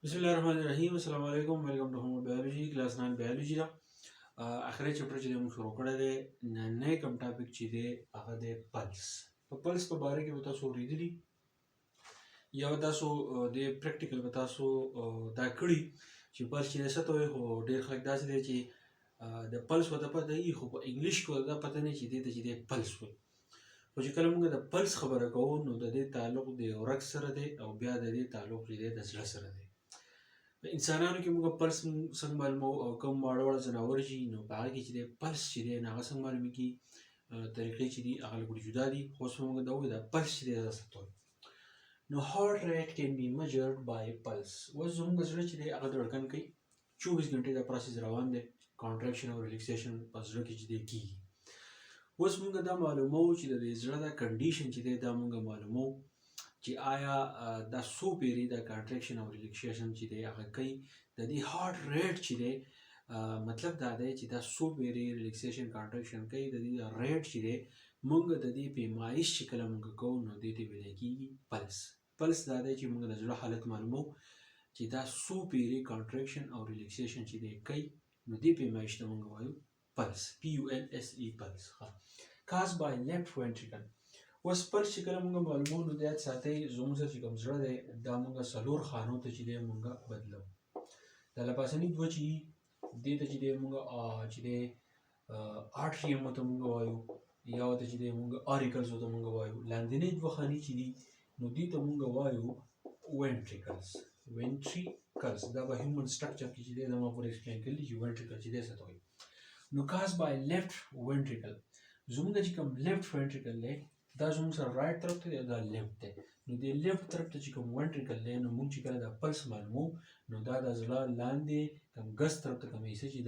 बिस्मिल्लाहिर्रहमानिर्रहीम अस्सलाम वालेकुम welcome to home biology class 9 biology دا आखिरी चैप्टर چې موږ شروع کړی دی نن کوم ټاپک چې دی هغه دی پلس په پلس په باره کې به تاسو اورېدلي یا به تاسو د پریکټیکل به تاسو دا کړي چې پلس چې څه ته وایي خو ډېر خلک داسې دی چې د پلس ورته پته وي خو په انګلیش کې ورته پته نه چې دې ته چې دی پلس وایي خو چې کله موږ د پلس خبره کوو نو د دې تعلق د رګ سره دی او بیا د دې تعلق چې دی د زړه سره دی په انسانانو کې موږ پلس څنګه معلومو او کوم واړه واړه ځناور چې نو په هغه کې چې دی پلس چې دی نو هغه څنګه معلومېږي طریقې چې دي هغه لږ جدا دي خو اوس موږ دا وایو دا پلس چې دی دا څه ته وایي نو هارت ریټ کین بی میجرډ بای پلس اوس زموږ زړه چې دی هغه دړکن کوي 24 غنټې دا پروسس روان دی کانټریکشن او ریلیکسیشن په زړه کې چې دی کېږي اوس موږ دا معلومو چې د زړه دا کنډیشن چې دی دا موږ معلومو چې آیا دا څو پیری دا کانټریکشن او ریلیکسیشن چې دی هغه کوي د دې هارت ریټ چې دی مطلب دا دی چې دا څو پیری ریلیکسیشن کانټریکشن کوي د دې ریټ چې دی موږ د دې پیمایش چې کله موږ کوو نو دې ته ویل کېږي پلس پلس دا دی چې موږ د زړه حالت معلومو چې دا څو پیری کانټریکشن او ریلیکسیشن چې دی کوي نو دې پیمایش ته موږ وایو پلس PULSE پلس کاز بای لیفت وینټریکل اوس پلس چې کله موږ معلومو نو د یاد ساتئ زموږ سره چې کوم زړه دی دا موږ څلور خانو ته چې دی موږ بدلو دا لپاسني دوه چې دې ته چې دی موږ چې دی آرټریم ته موږ وایو یا ورته چې دی موږ آریکلز ته موږ وایو لاندنۍ دوه خانې چې دي نو دې ته موږ وایو وینټریکلز دا به هیومن سټرکچر کې چې دی دا ما پورې ایکسپلین کړي چې وینټریکل چې دی څه ته وایي نو کاز بای لیفت وینټریکل زموږ چې کوم لیفت وینټریکل دی دا زموږ سره رائټ طرف ته دی دا لیفت دی نو د لیفت طرف ته چې کوم وینټریکل دی نو موږ چې کله دا پلس معلومو نو دا د زړه لاندې کوم ګس طرف ته کوم حصه چې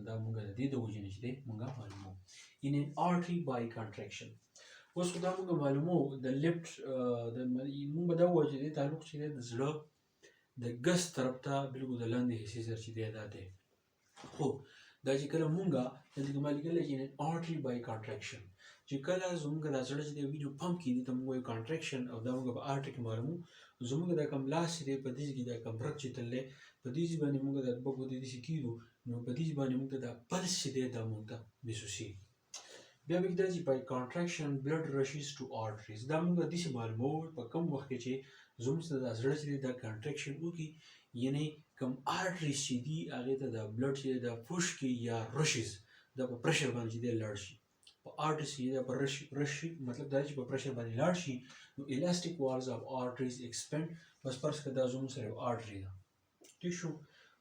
دا موږ د دې د وجې نه چې دی موږ معلومو in an artery by contraction اوس خو دا موږ معلومو د لیفت موږ به دا ووایو چې دې تعلق چې دی د زړه د ګس طرف ته بالکل د لاندې حصې سره چې دی دا دی خو دا چې کله موږ د دې کومه لیکل چې artery by contraction چې کله زموږ د زړه چې د وینو پمپ کېږي ته موږ وایو کانټریکشن او دا موږ په آرټري کې معلومو زموږ د کوم لاس چې دی په دې کې دا کوم رګ چې تللی په دې باندې موږ د بګو د دې کېږو نو په دې باندې موږ د پلس چې دی دا موږ ته محسوسېږي بیا به دا چې by contraction blood rushes to arteries دا موږ د دې معلومو په کوم وخت کې چې زموږ د زړه چې دا کانټریکشن وکړي یعنی کوم آرټریز چې دي هغې ته د بلډ چې دا پوش کې یا رشز دا په پریشر باندې چې دی لاړ شي په آرټریز کې دا په رش مطلب دا چې په پریشر باندې لاړ شي نو elastic walls of arteries expand بس فرض کړه دا زموږ سره آرټري ده ټیک شو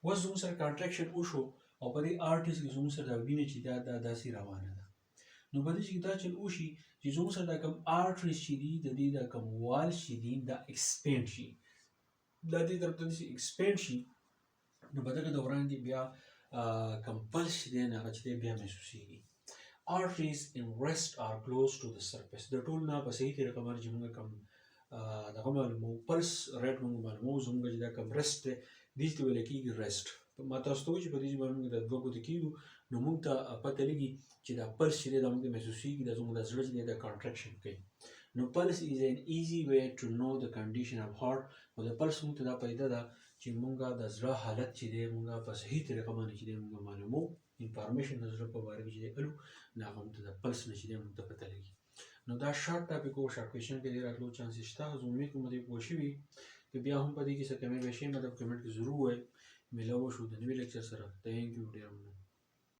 اوس زموږ سره کانټریکشن وشو او په دې آرټریز کې زموږ سره دا وینه چې دا داسې روانه ده نو په دې کې دا چې وشي چې زموږ سره دا کوم آرټریز چې دي د دې دا کوم وال چې دي دا ایکسپینډ شي دا دې طرف ته ایکسپینډ شي نو په دغه دوران کې بیا کوم پلس چې دی نه هغه چې دی بیا محسوسېږي arteries in rest are close to the surface د ټول نه په صحیح طریقه باندې چې موږ کوم دغه معلومو پلس ریټ موږ معلومو زموږ چې دا کوم رست دی دې ته ویل کېږي رست ما تاسو ته وایي چې په دې باندې موږ د دوه ګوتې کېږو نو موږ ته پته لګي چې دا پلس چې دی دا موږ ته محسوسېږي دا زموږ د زړه چې دی دا کانټریکشن کوي نو پلس is an easy way to know the condition of heart او د پلس موږ ته دا پیدا ده چې موږ د زړه حالت چې دی موږ په صحیح طریقه باندې چې دی موږ معلومو انفارمیشن د زړه په باره کې چې دی الو نو هغه موږ ته د پلس نه چې دی موږ ته پته لګي نو دا شارټ ټاپک او شارټ کوېشن کې دی راتلو چانس شته زه امید کوم دې پوه شوي که بیا هم په دې کې څه کمی به شي مطلب کمنټ کې ضرور ووایئ میلاو شو د نوي لیکچر سره تھینک یو ډېر مننه